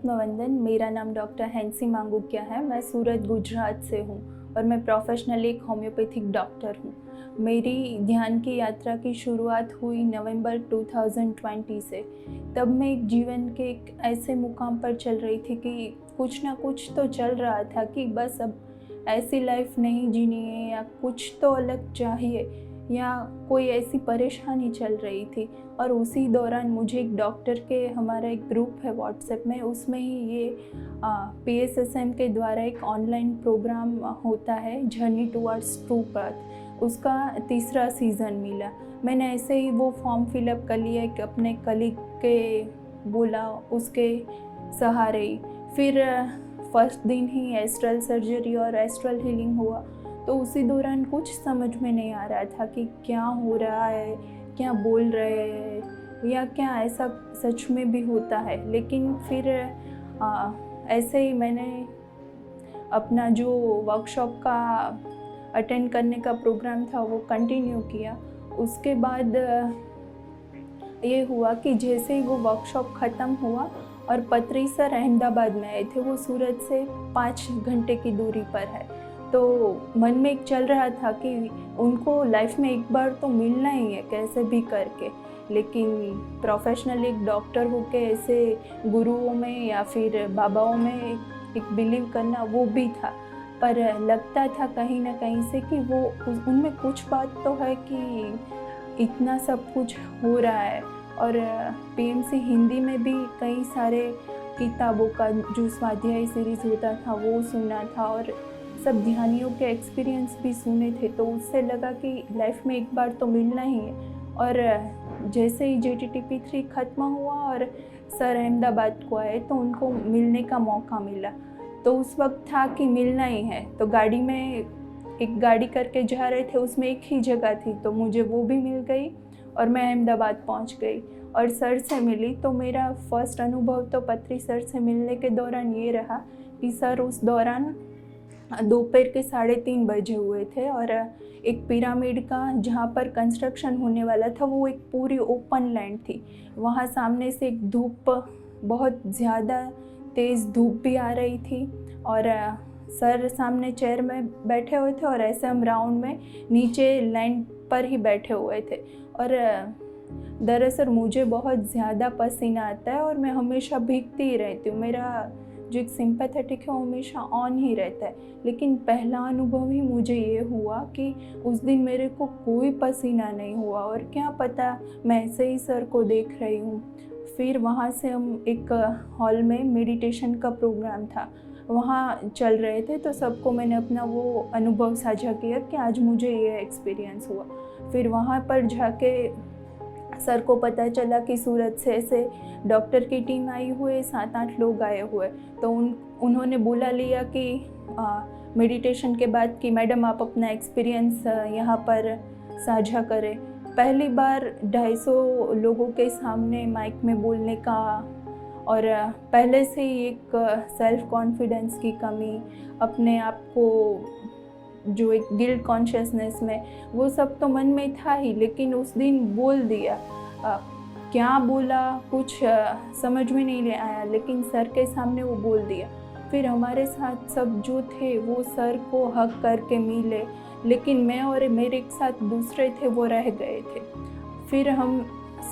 आत्मवंदन। मेरा नाम doctor Hansi Mangukiya है। मैं सूरत गुजरात से हूँ और मैं प्रोफेशनली एक होम्योपैथिक डॉक्टर हूँ। मेरी ध्यान की यात्रा की शुरुआत हुई नवंबर 2020 से। तब मैं एक जीवन के एक ऐसे मुकाम पर चल रही थी कि कुछ ना कुछ तो चल रहा था कि बस अब ऐसी लाइफ नहीं जीनी है या कुछ तो अलग चाहिए या कोई ऐसी परेशानी चल रही थी। और उसी दौरान मुझे एक डॉक्टर के हमारा एक ग्रुप है व्हाट्सएप में, उसमें ही ये PSSM के द्वारा एक ऑनलाइन प्रोग्राम होता है जर्नी टुवर्ड्स ट्रू पाथ, उसका 3रा सीज़न मिला। मैंने ऐसे ही वो फॉर्म फिलअप कर लिया कि अपने कलीग के बोला उसके सहारे ही। फिर फर्स्ट दिन ही एस्ट्रल सर्जरी और एस्ट्रल हीलिंग हुआ। तो उसी दौरान कुछ समझ में नहीं आ रहा था कि क्या हो रहा है, क्या बोल रहे हैं या क्या ऐसा सच में भी होता है। लेकिन फिर ऐसे ही मैंने अपना जो वर्कशॉप का अटेंड करने का प्रोग्राम था वो कंटिन्यू किया। उसके बाद ये हुआ कि जैसे ही वो वर्कशॉप ख़त्म हुआ और पत्री सर अहमदाबाद में आए थे, वो सूरत से 5 घंटे की दूरी पर है। तो मन में एक चल रहा था कि उनको लाइफ में एक बार तो मिलना ही है कैसे भी करके। लेकिन प्रोफेशनल एक डॉक्टर होके ऐसे गुरुओं में या फिर बाबाओं में एक बिलीव करना वो भी था, पर लगता था कहीं ना कहीं से कि वो उनमें कुछ बात तो है कि इतना सब कुछ हो रहा है। और PMC हिंदी में भी कई सारे किताबों का जो स्वाध्याय सीरीज़ होता था वो सुना था और सब ध्यानियों के एक्सपीरियंस भी सुने थे। तो उससे लगा कि लाइफ में एक बार तो मिलना ही है। और जैसे ही JTTP3 ख़त्म हुआ और सर अहमदाबाद को आए तो उनको मिलने का मौका मिला। तो उस वक्त था कि मिलना ही है। तो गाड़ी में एक गाड़ी करके जा रहे थे, उसमें एक ही जगह थी, तो मुझे वो भी मिल गई और मैं अहमदाबाद पहुंच गई और सर से मिली। तो मेरा फर्स्ट अनुभव तो पत्री सर से मिलने के दौरान ये रहा कि सर उस दौरान दोपहर के 3:30 बजे हुए थे और एक पिरामिड का जहाँ पर कंस्ट्रक्शन होने वाला था वो एक पूरी ओपन लैंड थी। वहाँ सामने से एक धूप, बहुत ज़्यादा तेज़ धूप भी आ रही थी और सर सामने चेयर में बैठे हुए थे और ऐसे हम राउंड में नीचे लैंड पर ही बैठे हुए थे। और दरअसल मुझे बहुत ज़्यादा पसीना आता है और मैं हमेशा भीगती ही रहती हूँ। मेरा जो एक सिंपैथेटिक है वो हमेशा ऑन ही रहता है। लेकिन पहला अनुभव ही मुझे ये हुआ कि उस दिन मेरे को कोई पसीना नहीं हुआ और क्या पता मैं ऐसे ही सर को देख रही हूँ। फिर वहाँ से हम एक हॉल में मेडिटेशन का प्रोग्राम था, वहाँ चल रहे थे। तो सबको मैंने अपना वो अनुभव साझा किया कि आज मुझे ये एक्सपीरियंस हुआ। फिर वहाँ पर जाके सर को पता चला कि सूरत से ऐसे डॉक्टर की टीम आई हुई है, 7-8 लोग आए हुए। तो उन्होंने बुला लिया कि मेडिटेशन के बाद कि मैडम आप अपना एक्सपीरियंस यहाँ पर साझा करें। पहली बार 250 लोगों के सामने माइक में बोलने का और पहले से ही एक सेल्फ कॉन्फिडेंस की कमी, अपने आप को जो एक गिल्ट कॉन्शियसनेस में, वो सब तो मन में था ही। लेकिन उस दिन बोल दिया, क्या बोला कुछ समझ में नहीं आया, लेकिन सर के सामने वो बोल दिया। फिर हमारे साथ सब जो थे वो सर को हग करके मिले, लेकिन मैं और मेरे साथ दूसरे थे वो रह गए थे। फिर हम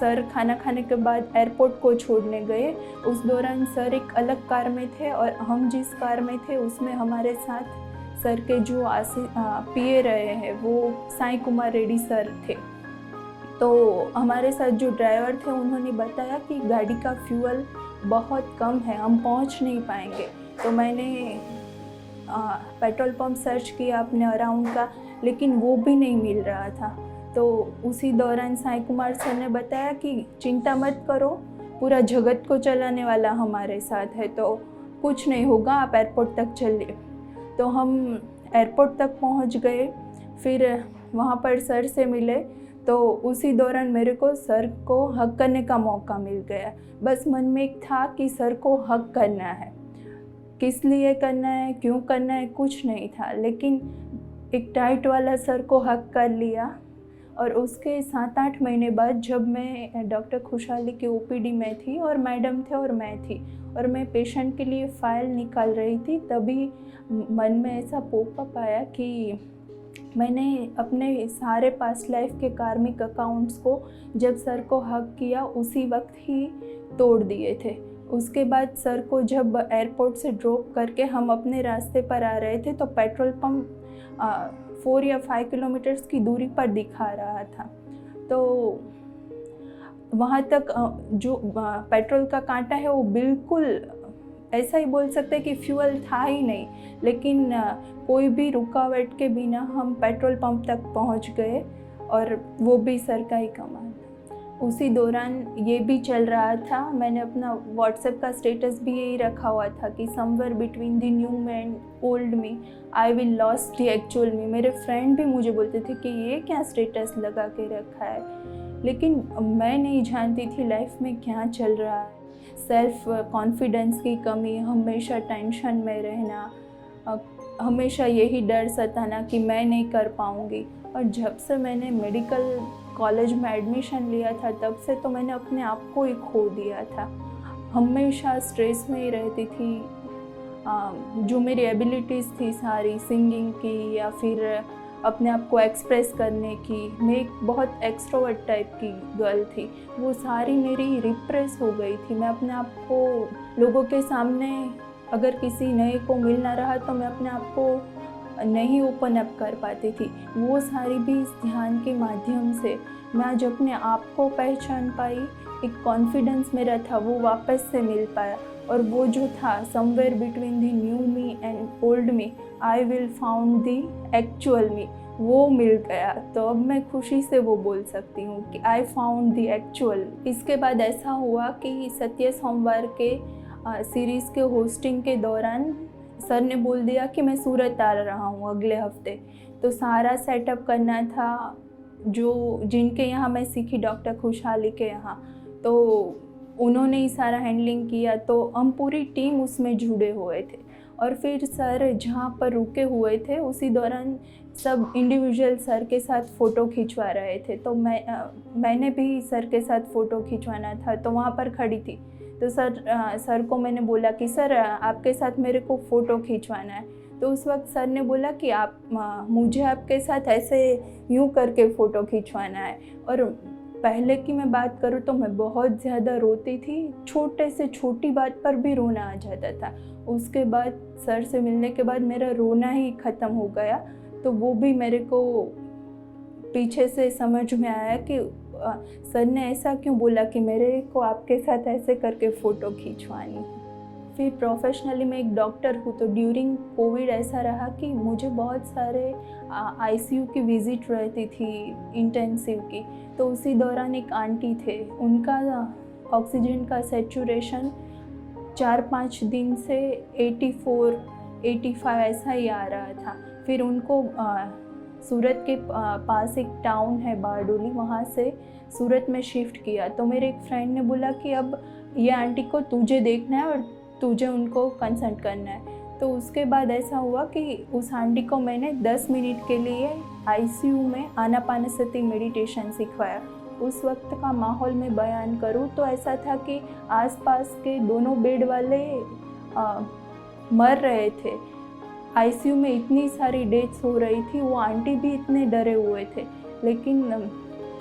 सर खाना खाने के बाद एयरपोर्ट को छोड़ने गए। उस दौरान सर एक अलग कार में थे और हम जिस कार में थे उसमें हमारे साथ सर के जो PA रहे हैं वो साईं कुमार रेड्डी सर थे। तो हमारे साथ जो ड्राइवर थे उन्होंने बताया कि गाड़ी का फ्यूल बहुत कम है, हम पहुंच नहीं पाएंगे। तो मैंने पेट्रोल पंप सर्च किया अपने अराउंड का, लेकिन वो भी नहीं मिल रहा था। तो उसी दौरान साईं कुमार सर ने बताया कि चिंता मत करो, पूरा जगत को चलाने वाला हमारे साथ है, तो कुछ नहीं होगा, आप एयरपोर्ट तक चलिए। तो हम एयरपोर्ट तक पहुंच गए। फिर वहाँ पर सर से मिले। तो उसी दौरान मेरे को सर को हग करने का मौका मिल गया। बस मन में एक था कि सर को हग करना है, किस लिए करना है, क्यों करना है, कुछ नहीं था। लेकिन एक टाइट वाला सर को हग कर लिया और उसके 7-8 महीने बाद जब मैं डॉक्टर खुशहाली की ओपीडी में थी और मैडम थे और मैं थी और मैं पेशेंट के लिए फ़ाइल निकाल रही थी, तभी मन में ऐसा पॉपअप आया कि मैंने अपने सारे पास्ट लाइफ के कार्मिक अकाउंट्स को जब सर को हग किया उसी वक्त ही तोड़ दिए थे। उसके बाद सर को जब एयरपोर्ट से ड्रॉप करके हम अपने रास्ते पर आ रहे थे तो पेट्रोल पंप 4 या 5 किलोमीटर्स की दूरी पर दिखा रहा था। तो वहाँ तक जो पेट्रोल का कांटा है वो बिल्कुल ऐसा ही बोल सकते हैं कि फ्यूल था ही नहीं, लेकिन कोई भी रुकावट के बिना हम पेट्रोल पंप तक पहुँच गए और वो भी सर का ही कमाल। उसी दौरान ये भी चल रहा था, मैंने अपना व्हाट्सएप का स्टेटस भी यही रखा हुआ था कि somewhere between the new me and old me I will lost the actual me. मेरे फ्रेंड भी मुझे बोलते थे कि ये क्या स्टेटस लगा के रखा है, लेकिन मैं नहीं जानती थी लाइफ में क्या चल रहा है। सेल्फ कॉन्फिडेंस की कमी, हमेशा टेंशन में रहना, हमेशा यही डर सताना कि मैं नहीं कर पाऊँगी। और जब से मैंने मेडिकल कॉलेज में एडमिशन लिया था तब से तो मैंने अपने आप को ही खो दिया था। हमेशा स्ट्रेस में ही रहती थी। जो मेरी एबिलिटीज़ थी सारी सिंगिंग की या फिर अपने आप को एक्सप्रेस करने की, मैं एक बहुत एक्सट्रोवर्ट टाइप की गर्ल थी, वो सारी मेरी रिप्रेस हो गई थी। मैं अपने आप को लोगों के सामने अगर किसी नए को मिलना रहा तो मैं अपने आप को नहीं ओपन अप कर पाती थी। वो सारी भी इस ध्यान के माध्यम से मैं आज अपने आप को पहचान पाई, एक कॉन्फिडेंस मेरा था वो वापस से मिल पाया और वो जो था somewhere between the new me and old me I will found the actual me, वो मिल गया। तो अब मैं खुशी से वो बोल सकती हूँ कि आई फाउंड द एक्चुअल। इसके बाद ऐसा हुआ कि सत्य सोमवार के सीरीज़ के होस्टिंग के दौरान सर ने बोल दिया कि मैं सूरत आ रहा हूँ अगले हफ्ते। तो सारा सेटअप करना था, जो जिनके यहाँ मैं सीखी डॉक्टर खुशहाली के यहाँ, तो उन्होंने ही सारा हैंडलिंग किया। तो हम पूरी टीम उसमें जुड़े हुए थे और फिर सर जहाँ पर रुके हुए थे उसी दौरान सब इंडिविजुअल सर के साथ फ़ोटो खिंचवा रहे थे। तो मैंने भी सर के साथ फ़ोटो खिंचवाना था, तो वहाँ पर खड़ी थी। तो सर को मैंने बोला कि सर आपके साथ मेरे को फ़ोटो खिंचवाना है। तो उस वक्त सर ने बोला कि मुझे आपके साथ ऐसे यूँ करके फ़ोटो खिंचवाना है। और पहले की मैं बात करूँ तो मैं बहुत ज़्यादा रोती थी, छोटे से छोटी बात पर भी रोना आ जाता था। उसके बाद सर से मिलने के बाद मेरा रोना ही ख़त्म हो गया। तो वो भी मेरे को पीछे से समझ में आया कि सर ने ऐसा क्यों बोला कि मेरे को आपके साथ ऐसे करके फ़ोटो खिंचवानी है। फिर प्रोफेशनली मैं एक डॉक्टर हूँ, तो ड्यूरिंग कोविड ऐसा रहा कि मुझे बहुत सारे आईसीयू की विज़िट रहती थी, इंटेंसिव की। तो उसी दौरान एक आंटी थे, उनका ऑक्सीजन का सैचुरेशन 4-5 दिन से 84-85 ऐसा ही आ रहा था। फिर उनको सूरत के पास एक टाउन है बारडोली, वहाँ से सूरत में शिफ्ट किया। तो मेरे एक फ्रेंड ने बोला कि अब ये आंटी को तुझे देखना है और तुझे उनको कंसल्ट करना है। तो उसके बाद ऐसा हुआ कि उस आंटी को मैंने 10 मिनट के लिए आईसीयू में आनापानसती मेडिटेशन सिखवाया। उस वक्त का माहौल में बयान करूँ तो ऐसा था कि आसपास के दोनों बेड वाले मर रहे थे। आईसीयू में इतनी सारी डेथ्स हो रही थी, वो आंटी भी इतने डरे हुए थे, लेकिन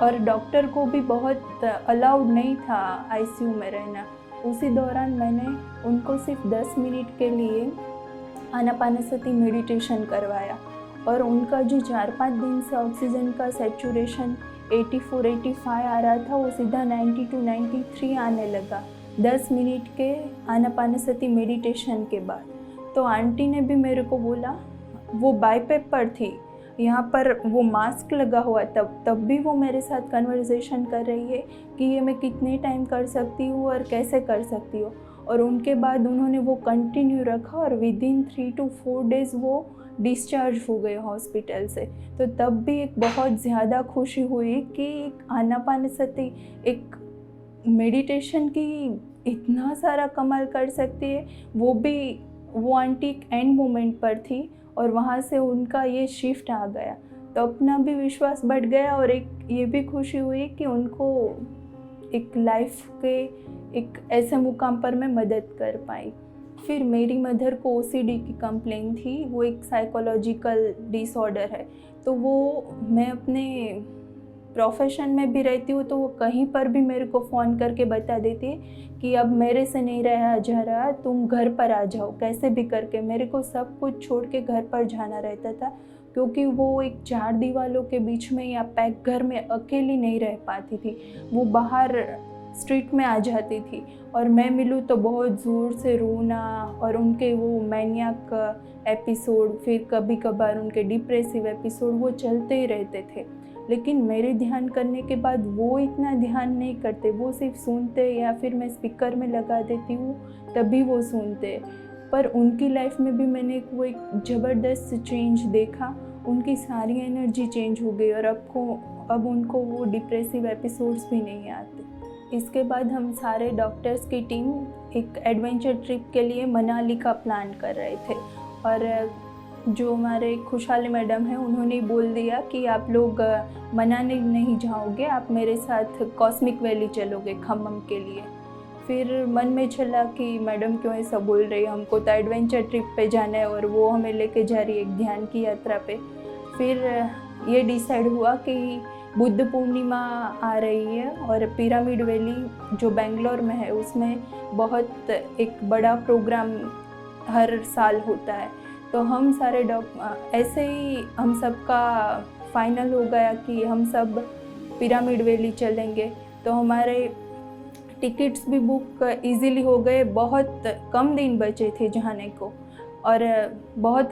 और डॉक्टर को भी बहुत अलाउड नहीं था आईसीयू में रहना। उसी दौरान मैंने उनको सिर्फ 10 मिनट के लिए आनापानसती मेडिटेशन करवाया और उनका जो 4-5 दिन से ऑक्सीजन का सैचुरेशन 84-85 आ रहा था, वो सीधा 90-93 आने लगा 10 मिनट के आनापानसती मेडिटेशन के बाद। तो आंटी ने भी मेरे को बोला, वो बाईपेप पर थी, यहाँ पर वो मास्क लगा हुआ, तब भी वो मेरे साथ कन्वर्सेशन कर रही है कि ये मैं कितने टाइम कर सकती हूँ और कैसे कर सकती हूँ। और उनके बाद उन्होंने वो कंटिन्यू रखा और विदिन 3 to 4 डेज़ वो डिस्चार्ज हो गए हॉस्पिटल से। तो तब भी एक बहुत ज़्यादा खुशी हुई कि एक आनापानसती एक मेडिटेशन की इतना सारा कमाल कर सकती है। वो आंटी एक एंड मोमेंट पर थी और वहाँ से उनका ये शिफ्ट आ गया। तो अपना भी विश्वास बढ़ गया और एक ये भी खुशी हुई कि उनको एक लाइफ के एक ऐसे मुकाम पर मैं मदद कर पाई। फिर मेरी मदर को ओसीडी की कंप्लेन थी, वो एक साइकोलॉजिकल डिसऑर्डर है। तो वो मैं अपने प्रोफेशन में भी रहती हूँ तो वो कहीं पर भी मेरे को फ़ोन करके बता देती है कि अब मेरे से नहीं रहा जा रहा, तुम घर पर आ जाओ कैसे भी करके। मेरे को सब कुछ छोड़ के घर पर जाना रहता था, क्योंकि वो एक 4 दीवारों के बीच में या पैक घर में अकेली नहीं रह पाती थी। वो बाहर स्ट्रीट में आ जाती थी और मैं मिलूँ तो बहुत ज़ोर से रोना, और उनके वो मैनियक एपिसोड, फिर कभी कभार उनके डिप्रेसिव एपिसोड वो चलते ही रहते थे। लेकिन मेरे ध्यान करने के बाद वो इतना ध्यान नहीं करते, वो सिर्फ सुनते, या फिर मैं स्पीकर में लगा देती हूँ तभी वो सुनते। पर उनकी लाइफ में भी मैंने वो एक ज़बरदस्त चेंज देखा, उनकी सारी एनर्जी चेंज हो गई और अब उनको वो डिप्रेसिव एपिसोड्स भी नहीं आते। इसके बाद हम सारे डॉक्टर्स की टीम एक एडवेंचर ट्रिप के लिए मनाली का प्लान कर रहे थे, और जो हमारे खुशहाली मैडम हैं उन्होंने बोल दिया कि आप लोग मनाली नहीं जाओगे, आप मेरे साथ कॉस्मिक वैली चलोगे खम्मम के लिए। फिर मन में चला कि मैडम क्यों ऐसा बोल रही है, हमको तो एडवेंचर ट्रिप पे जाना है और वो हमें लेके जा रही है एक ध्यान की यात्रा पे। फिर ये डिसाइड हुआ कि बुद्ध पूर्णिमा आ रही है और पिरामिड वैली जो बेंगलोर में है उसमें बहुत एक बड़ा प्रोग्राम हर साल होता है। तो हम सारे ऐसे ही हम सबका फाइनल हो गया कि हम सब पिरामिड वैली चलेंगे। तो हमारे टिकट्स भी बुक इजीली हो गए, बहुत कम दिन बचे थे जाने को, और बहुत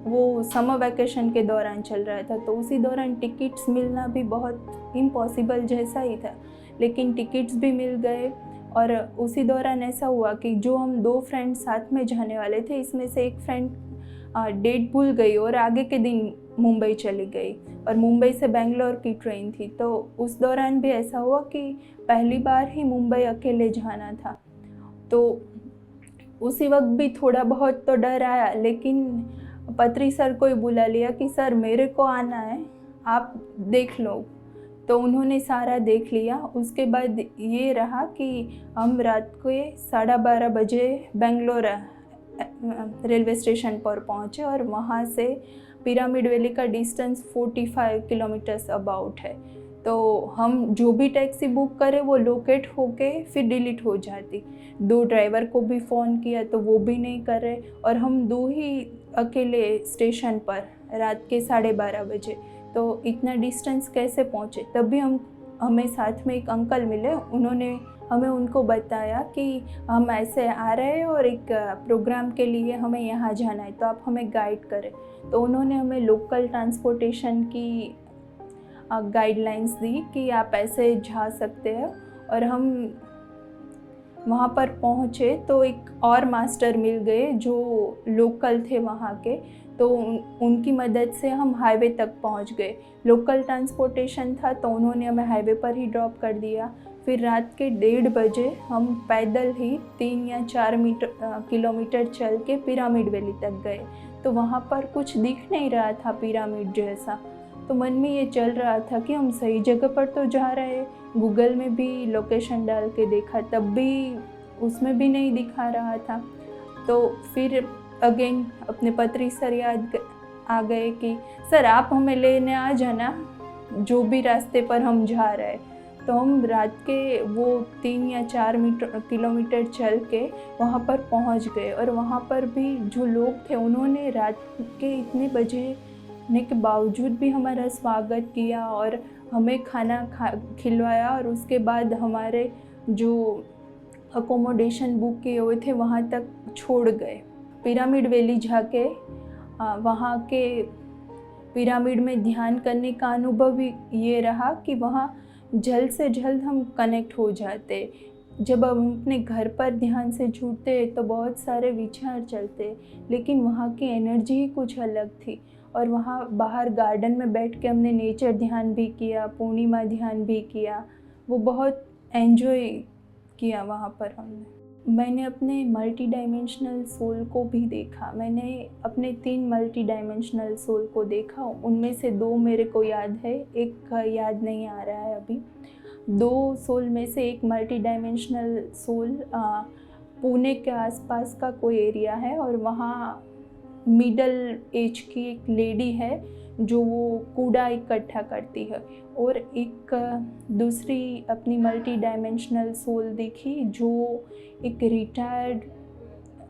वो समर वैकेशन के दौरान चल रहा था, तो उसी दौरान टिकट्स मिलना भी बहुत इम्पॉसिबल जैसा ही था, लेकिन टिकट्स भी मिल गए। और उसी दौरान ऐसा हुआ कि जो हम 2 फ्रेंड्स साथ में जाने वाले थे, इसमें से एक फ्रेंड डेट भूल गई और आगे के दिन मुंबई चली गई, और मुंबई से बेंगलोर की ट्रेन थी। तो उस दौरान भी ऐसा हुआ कि पहली बार ही मुंबई अकेले जाना था। तो उसी वक्त भी थोड़ा बहुत तो डर आया, लेकिन पत्री सर को ही बुला लिया कि सर मेरे को आना है, आप देख लो। तो उन्होंने सारा देख लिया। उसके बाद ये रहा कि हम रात के 12:30 बजे बेंगलोर रेलवे स्टेशन पर पहुँचे, और वहाँ से पिरामिड वैली का डिस्टेंस 45 किलोमीटर्स अबाउट है। तो हम जो भी टैक्सी बुक करें वो लोकेट होके फिर डिलीट हो जाती। 2 ड्राइवर को भी फ़ोन किया तो वो भी नहीं कर रहे, और हम 2 ही अकेले स्टेशन पर रात के 12:30 बजे। तो इतना डिस्टेंस कैसे पहुँचे? तभी हमें साथ में एक अंकल मिले, उन्होंने हमें उनको बताया कि हम ऐसे आ रहे हैं और एक प्रोग्राम के लिए हमें यहाँ जाना है, तो आप हमें गाइड करें। तो उन्होंने हमें लोकल ट्रांसपोर्टेशन की गाइडलाइंस दी कि आप ऐसे जा सकते हैं। और हम वहाँ पर पहुँचे तो एक और मास्टर मिल गए जो लोकल थे वहाँ के, तो उनकी मदद से हम हाईवे तक पहुँच गए। लोकल ट्रांसपोर्टेशन था तो उन्होंने हमें हाईवे पर ही ड्रॉप कर दिया। फिर रात के 1:30 बजे हम पैदल ही 3 या 4 किलोमीटर चल के पिरामिड वैली तक गए। तो वहाँ पर कुछ दिख नहीं रहा था पिरामिड जैसा, तो मन में ये चल रहा था कि हम सही जगह पर तो जा रहे हैं। गूगल में भी लोकेशन डाल के देखा, तब भी उसमें भी नहीं दिखा रहा था। तो फिर अगेन अपने पत्री सर याद आ गए कि सर आप हमें लेने आ जाना जो भी रास्ते पर हम जा रहे हैं। तो हम रात के वो 3 या 4 किलोमीटर चल के वहाँ पर पहुँच गए, और वहाँ पर भी जो लोग थे उन्होंने रात के इतने बजे के बावजूद भी हमारा स्वागत किया और हमें खाना खिलवाया, और उसके बाद हमारे जो अकोमोडेशन बुक किए हुए थे वहाँ तक छोड़ गए। पिरामिड वैली जाके वहाँ के पिरामिड में ध्यान करने का अनुभव ये रहा कि वहाँ जल्द से जल्द हम कनेक्ट हो जाते। जब हम अपने घर पर ध्यान से जुड़ते तो बहुत सारे विचार चलते, लेकिन वहाँ की एनर्जी ही कुछ अलग थी। और वहाँ बाहर गार्डन में बैठ के हमने नेचर ध्यान भी किया, पूर्णिमा ध्यान भी किया, वो बहुत एंजॉय किया वहाँ पर हमने। मैंने अपने मल्टी डायमेंशनल सोल को भी देखा। मैंने अपने 3 मल्टी डायमेंशनल सोल को देखा। उनमें से 2 मेरे को याद है, एक याद नहीं आ रहा है अभी। 2 सोल में से एक मल्टी डायमेंशनल सोल पुणे के आसपास का कोई एरिया है और वहाँ मिडल एज की एक लेडी है जो वो कूड़ा इकट्ठा करती है। और एक दूसरी अपनी मल्टी डायमेंशनल सोल देखी जो एक रिटायर्ड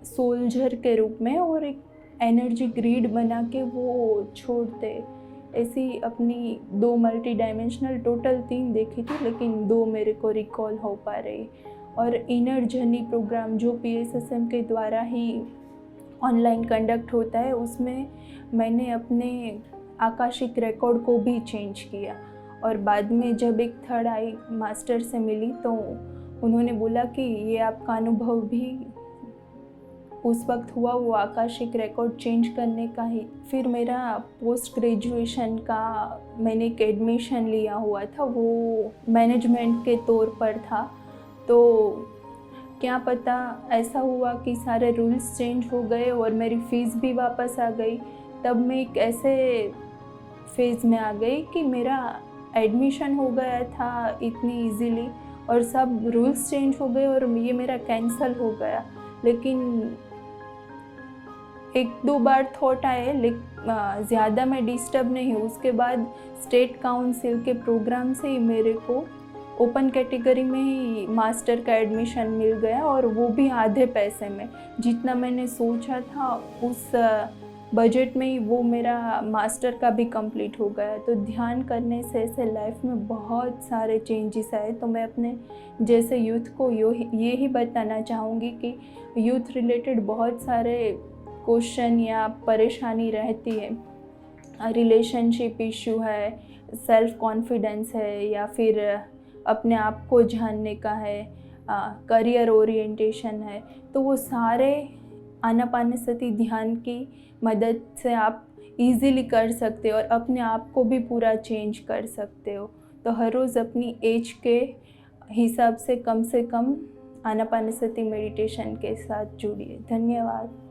सोल्जर के रूप में और एक एनर्जी ग्रिड बना के वो छोड़ते। ऐसी अपनी 2 मल्टी डायमेंशनल, टोटल 3 देखी थी लेकिन 2 मेरे को रिकॉल हो पा रही। और इनर जर्नी प्रोग्राम जो PSSM के द्वारा ही ऑनलाइन कंडक्ट होता है, उसमें मैंने अपने आकाशिक रिकॉर्ड को भी चेंज किया। और बाद में जब एक थर्ड आई मास्टर से मिली तो उन्होंने बोला कि ये आपका अनुभव भी उस वक्त हुआ, वो आकाशिक रिकॉर्ड चेंज करने का ही। फिर मेरा पोस्ट ग्रेजुएशन का मैंने एक एडमिशन लिया हुआ था, वो मैनेजमेंट के तौर पर था। तो क्या पता ऐसा हुआ कि सारे रूल्स चेंज हो गए और मेरी फ़ीस भी वापस आ गई। तब मैं एक ऐसे फेज़ में आ गई कि मेरा एडमिशन हो गया था इतनी इजीली और सब रूल्स चेंज हो गए और ये मेरा कैंसिल हो गया। लेकिन 1-2 बार थॉट आए, लेकिन ज़्यादा मैं डिस्टर्ब नहीं हुई। उसके बाद स्टेट काउंसिल के प्रोग्राम से ही मेरे को ओपन कैटेगरी में ही मास्टर का एडमिशन मिल गया और वो भी आधे पैसे में। जितना मैंने सोचा था उस बजट में ही वो मेरा मास्टर का भी कंप्लीट हो गया। तो ध्यान करने से ऐसे लाइफ में बहुत सारे चेंजेस आए। तो मैं अपने जैसे यूथ को ये ही बताना चाहूँगी कि यूथ रिलेटेड बहुत सारे क्वेश्चन या परेशानी रहती है। रिलेशनशिप इशू है, सेल्फ कॉन्फिडेंस है, या फिर अपने आप को जानने का है, करियर ओरिएंटेशन है। तो वो सारे आनापानसती ध्यान की मदद से आप इजीली कर सकते हो और अपने आप को भी पूरा चेंज कर सकते हो। तो हर रोज़ अपनी एज के हिसाब से कम आनापानसती मेडिटेशन के साथ जुड़िए। धन्यवाद।